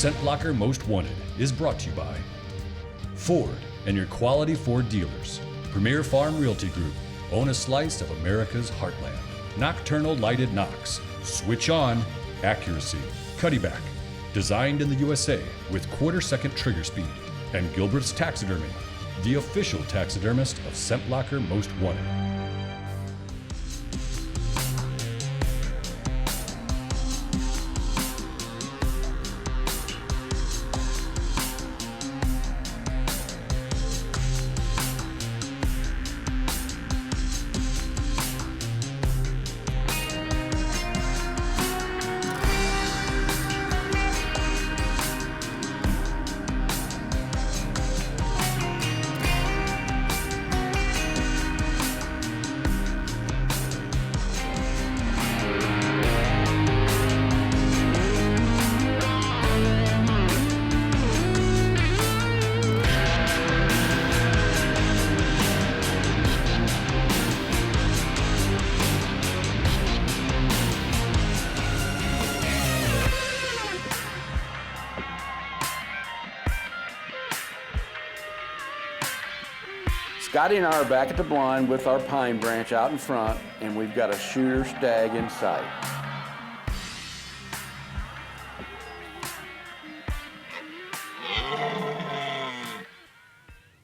ScentBlocker Most Wanted is brought to you by Ford and your quality Ford dealers. Premier Farm Realty Group. Own a slice of America's heartland. Nocturnal Lighted Knocks. Switch on. Accuracy. Cuddyback. Designed in the USA with quarter-second trigger speed. And Gilbert's Taxidermy, the official taxidermist of ScentBlocker Most Wanted. Scotty and I are back at the blind with our pine branch out in front, and we've got a shooter stag in sight.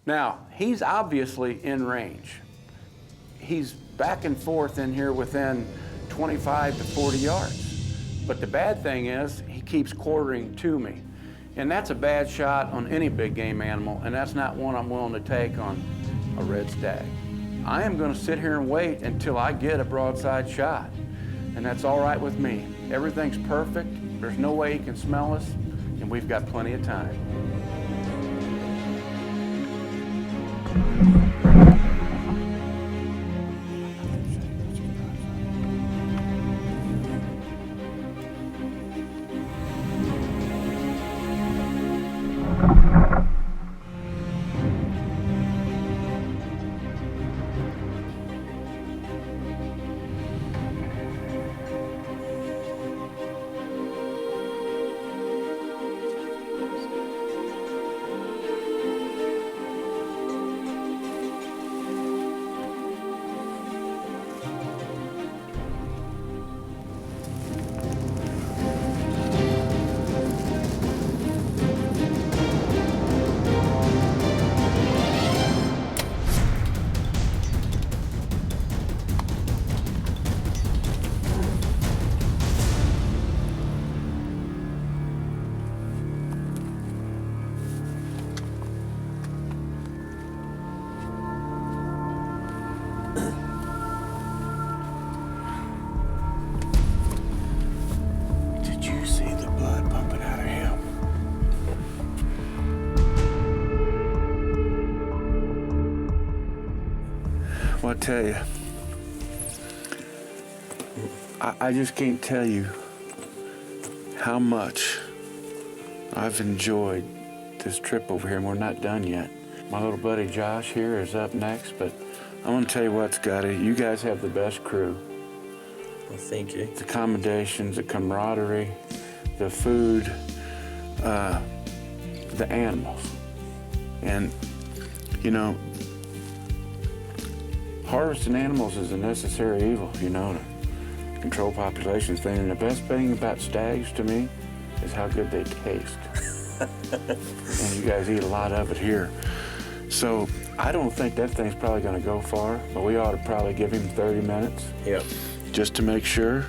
Now, he's obviously in range. He's back and forth in here within 25 to 40 yards. But the bad thing is, he keeps quartering to me. And that's a bad shot on any big game animal, and that's not one I'm willing to take on a red stag. I am going to sit here and wait until I get a broadside shot, and that's all right with me. Everything's perfect, there's no way he can smell us, and we've got plenty of time. Well, I tell you, I just can't tell you how much I've enjoyed this trip over here, and we're not done yet. My little buddy Josh here is up next, but I want to tell you what, Scotty, you guys have the best crew. Well, thank you. The accommodations, the camaraderie, the food, the animals. And, you know, harvesting animals is a necessary evil, you know, to control populations thing. And the best thing about stags to me is how good they taste. And you guys eat a lot of it here. So I don't think that thing's probably gonna go far, but we ought to probably give him 30 minutes. Yep. Just to make sure.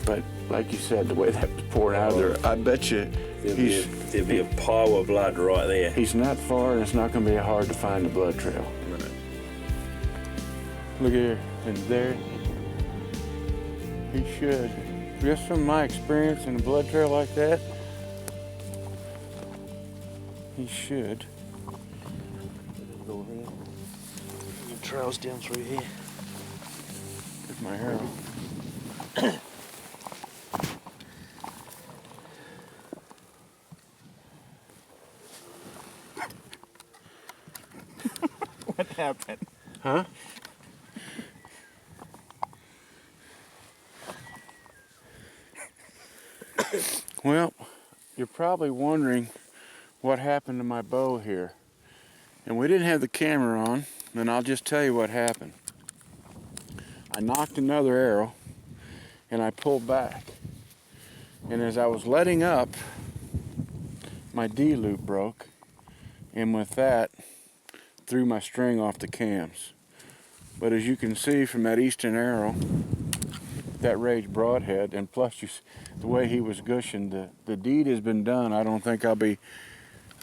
But like you said, the way that was pouring out of there, I bet you there'll be a pile of blood right there. He's not far, and it's not gonna be hard to find the blood trail. Look here, and there, he should. Just from my experience in a blood trail like that, he should. Go here. The trail's down through here. With my arrow. What happened? Huh? Well, You're probably wondering what happened to my bow here. And we didn't have the camera on, and I'll just tell you what happened. I knocked another arrow, and I pulled back. And as I was letting up, my D loop broke, and with that, threw my string off the cams. But as you can see from that eastern arrow, that raged broadhead, and plus the way he was gushing, the deed has been done. I don't think I'll be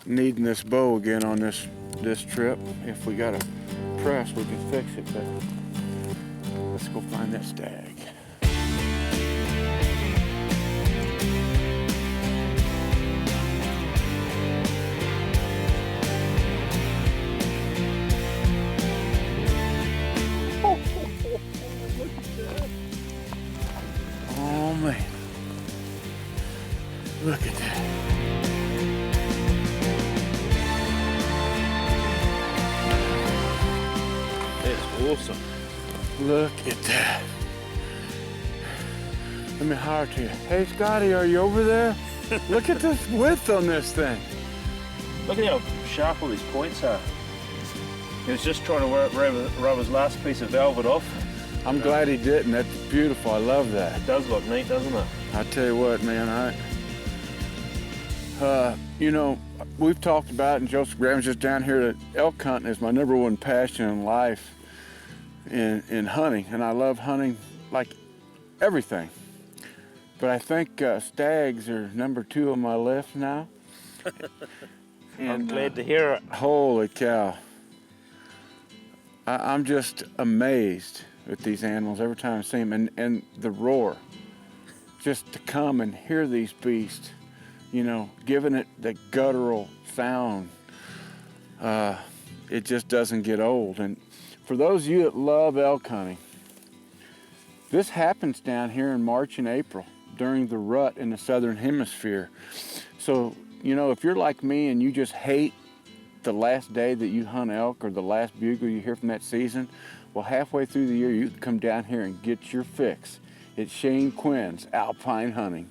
needing this bow again on this trip. If we got a press, we can fix it, but let's go find that stag. Oh man, look at that. Awesome. Look at that. Let me holler to you. Hey Scotty, are you over there? Look at this width on this thing. Look at how sharp all these points are. He was just trying to rub his last piece of velvet off. I'm glad he didn't. That's beautiful. I love that. It does look neat, doesn't it? I tell you what, man, you know, we've talked about, and Joseph Graham's just down here, that elk hunting is my #1 passion in life in hunting. And I love hunting like everything. But I think stags are #2 on my list now. I'm glad to hear it. Holy cow. I'm just amazed with these animals every time I see them, and the roar. Just to come and hear these beasts, you know, giving it the guttural sound, it just doesn't get old. And for those of you that love elk hunting, this happens down here in March and April during the rut in the southern hemisphere. So, you know, if you're like me and you just hate the last day that you hunt elk or the last bugle you hear from that season, well, halfway through the year, you can come down here and get your fix. It's Shane Quinn's Alpine Hunting.